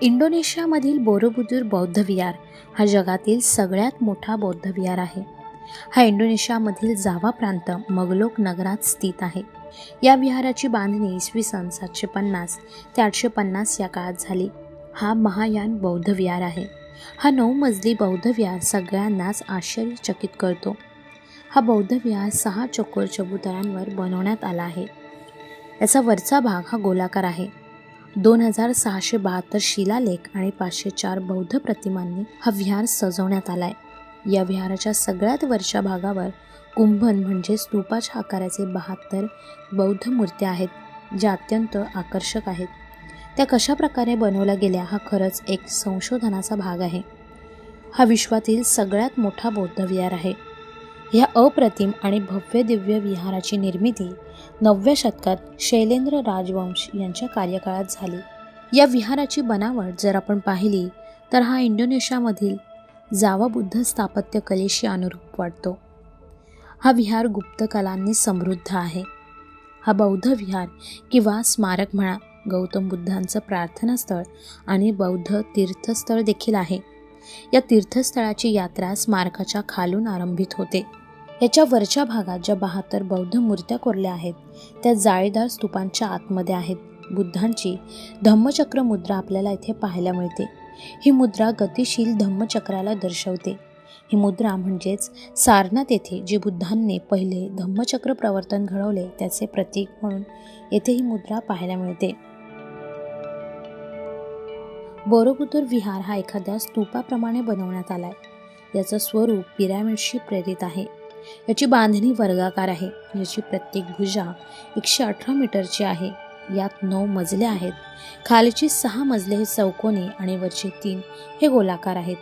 इंडोनेशियामधील Borobudur बौद्ध विहार हा जगातील सगळ्यात मोठा बौद्ध विहार आहे. हा इंडोनेशियामधील जावा प्रांत मगलोक नगरात स्थित आहे. या विहाराची बांधणी इसवी सन 750 ते 850 या काळात झाली. हा महायान बौद्ध विहार आहे. हा 9 मजली बौद्ध विहार सगळ्यांनाच आश्चर्यचकित करतो. हा बौद्ध विहार 6 चौकोर चबुतऱ्यांवर बनवण्यात आला आहे. याचा वरचा भाग हा गोलाकार आहे. 2672 शिलालेख आणि 504 बौद्ध प्रतिमांनी हा विहार सजवण्यात आलाय. या विहाराच्या सगळ्यात वरच्या भागावर कुंभन म्हणजे स्तूपाच्या आकाराचे 72 बौद्ध मूर्त्या आहेत, ज्या अत्यंत आकर्षक आहेत. त्या कशा प्रकारे बनवल्या गेल्या हा खरंच एक संशोधनाचा भाग आहे. हा विश्वातील सगळ्यात मोठा बौद्ध विहार आहे. या अप्रतिम आणि भव्य दिव्य विहाराची निर्मिती 9व्या शतकात शैलेंद्र राजवंश यांच्या कार्यकाळात झाली. या विहाराची बनावट जर आपण पाहिली तर हा इंडोनेशियामधील जावा बुद्ध स्थापत्य कलेशी अनुरूप वाटतो. हा विहार गुप्त कलांनी समृद्ध आहे. हा बौद्ध विहार किंवा स्मारक म्हणा, गौतम बुद्धांचं प्रार्थनास्थळ आणि बौद्ध तीर्थस्थळ देखील आहे. या तीर्थस्थळाची यात्रा स्मारकाच्या खालून आरंभित होते. याच्या वरच्या भागात ज्या 72 बौद्ध मूर्त्या कोरल्या आहेत त्या जाळीदार स्तूपांच्या आतमध्ये आहेत. बुद्धांची धम्मचक्र मुद्रा आपल्याला इथे पाहायला मिळते. ही मुद्रा गतिशील धम्मचक्राला दर्शवते. ही मुद्रा म्हणजेच सारनाथ येथे जे बुद्धांनी पहिले धम्मचक्र प्रवर्तन घडवले त्याचे प्रतीक म्हणून येथे ही मुद्रा पाहायला मिळते. बोरोबुदूर विहार हा एखाद्या स्तूपाप्रमाणे बनवण्यात आलाय. याचं स्वरूप पिरॅमिडशी प्रेरित आहे. याची बांधणी वर्गाकार आहे. याची प्रत्येक भुजा 118 मीटरची आहे. यात 9 मजले आहेत. खालची 6 मजले हे चौकोनी आणि वरचे 3 हे गोलाकार आहेत.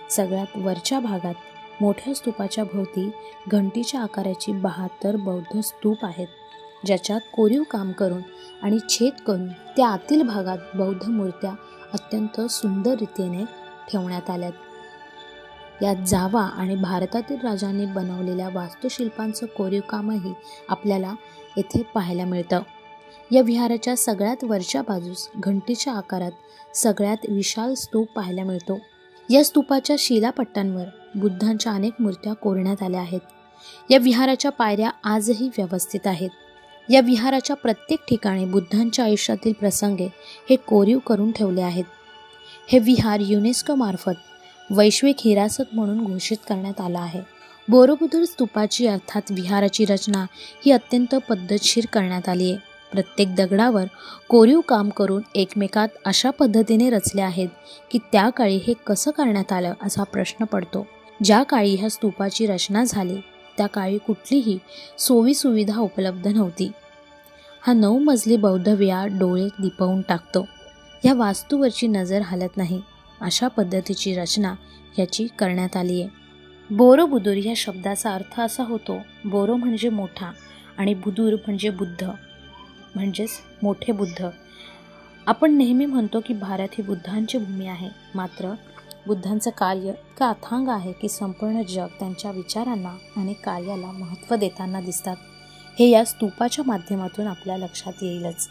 सगळ्यात वरच्या भागात मोठ्या स्तूपाच्या भोवती घंटीच्या आकाराची 72 बौद्ध स्तूप आहेत, ज्याच्यात कोरीव काम करून आणि छेद करून त्या आतील भागात बौद्ध मूर्त्या अत्यंत सुंदर रीतीने ठेवण्यात आल्यात. यात जावा आणि भारतातील राजांनी बनवलेल्या वास्तुशिल्पांचं कोरीव कामही आपल्याला येथे पाहायला मिळतं. या विहाराच्या सगळ्यात वरच्या बाजूस घंटीच्या आकारात सगळ्यात विशाल स्तूप पाहायला मिळतो. या स्तूपाच्या शिलापट्ट्यांवर बुद्धांच्या अनेक मूर्त्या कोरण्यात आल्या आहेत. या विहाराच्या पायऱ्या आजही व्यवस्थित आहेत. या विहाराच्या प्रत्येक ठिकाणी बुद्धांच्या आयुष्यातील प्रसंगे हे कोरीव करून ठेवले आहेत. हे विहार युनेस्को मार्फत वैश्विक हिरासत म्हणून घोषित करण्यात आला आहे. बोरोबुदूर स्तूपाची अर्थात विहाराची रचना ही अत्यंत पद्धतशीर करण्यात आली आहे. प्रत्येक दगडावर कोरीव काम करून एकमेकात अशा पद्धतीने रचले आहेत की त्या काळी हे कसं करण्यात आलं असा प्रश्न पडतो. ज्या काळी ह्या स्तूपाची रचना झाली त्या काळी कुठलीही सोयीसुविधा उपलब्ध नव्हती. हा 9 मजली बौद्ध विहार डोळे दिपवून टाकतो. या वास्तूवरची नजर हलत नाही अशा पद्धतीची रचना याची करण्यात आली आहे. बोरोबुदूर या शब्दाचा अर्थ असा होतो, बोरो म्हणजे मोठा आणि बुदूर म्हणजे बुद्ध म्हणजेच मोठे बुद्ध. आपण नेहमी म्हणतो की भारत ही बुद्धांची भूमी आहे, मात्र बुद्धांचं कार्य इतकं अथांग आहे की संपूर्ण जग त्यांच्या विचारांना आणि कार्याला महत्त्व देताना दिसतात. हे या स्तूपाच्या माध्यमातून आपल्या लक्षात येईलच.